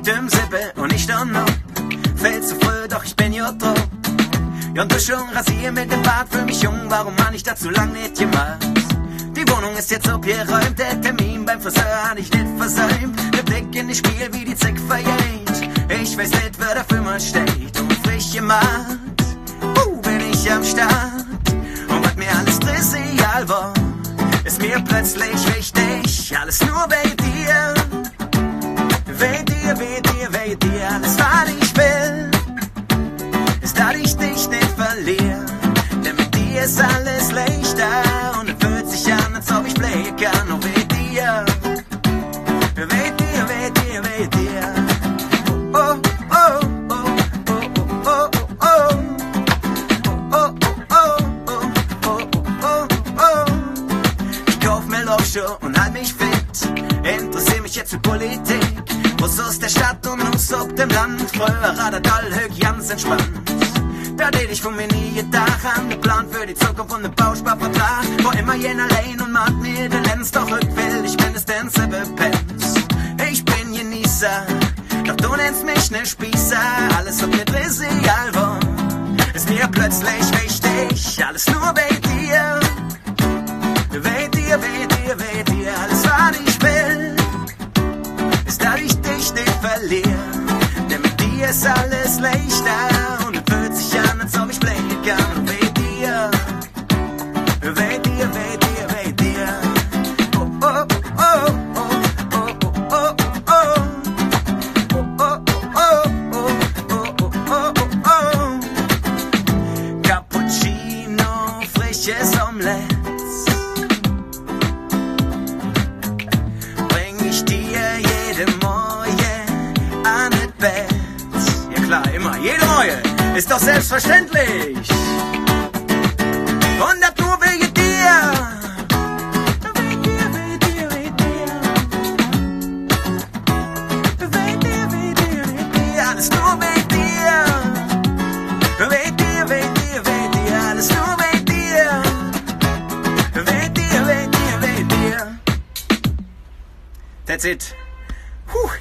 Zeit um 7 und ich stand noch. Viel zu früh, doch ich bin ja drauf. Ja, und du schon rasier mit dem Bart für mich jung, warum man ich dazu lang nicht gemacht? Die Wohnung ist jetzt abgeräumt, der Termin beim Friseur hatte ich nicht versäumt. Der Blick in die Spiel, wie die Zeck verjährt. Ich weiß nicht, wer da für mich steht. Und frisch gemacht, bin ich am Start. Und was mir alles trivial war, ist mir plötzlich wichtig. Alles nur wegen dir. Wegen dir, wegen dir, wegen dir. Alles, was ich will, ist, dass ich dich nicht verliere. Denn mit dir ist alles leichter. Und es fühlt sich an, als ob ich bleiben kann. Und wegen dir, wegen dir, wegen dir, wegen dir. Oh, oh, oh, oh, oh, oh, oh. Oh, oh, oh, oh, oh, oh. Ich kauf mir Laufschuhe und halt mich fit. Interessier mich jetzt für Politik. Was aus der Stadt und aus auf dem Land. Früher war das all ganz entspannt. Da tät ich von mir nie gedacht an den Plan für die Zukunft und den Bausparvertrag. War immer jen allein und macht mir den Lenz. Doch ich will, ich bin es denn selber Pens. Ich bin Genießer, doch du nennst mich ne Spießer. Alles ob mir trivial war, ist mir plötzlich wichtig. Alles nur wegen dir. Wegen dir, wegen dir, wegen dir. Alles was ich will, ist, dass ich dich nicht verliere. Denn mit dir ist alles leichter. Und es fühlt sich an, als ob ich bleiben kann. Und wegen dir, wegen dir, wegen dir, wegen dir. Oh, oh, oh, oh, oh, oh, oh, oh. Oh, oh, oh, oh, oh, oh, oh, oh. Cappuccino, frisches Omelette. Immer, jede Neue, ist doch selbstverständlich. Und das nur wegen dir. Wegen dir, wegen dir, wegen dir. Wegen dir, wegen dir, wegen dir. Alles nur wegen dir. Wegen dir, wegen dir, wegen dir. Alles nur wegen dir. Wegen dir, wegen dir, wegen dir. That's it. Puh.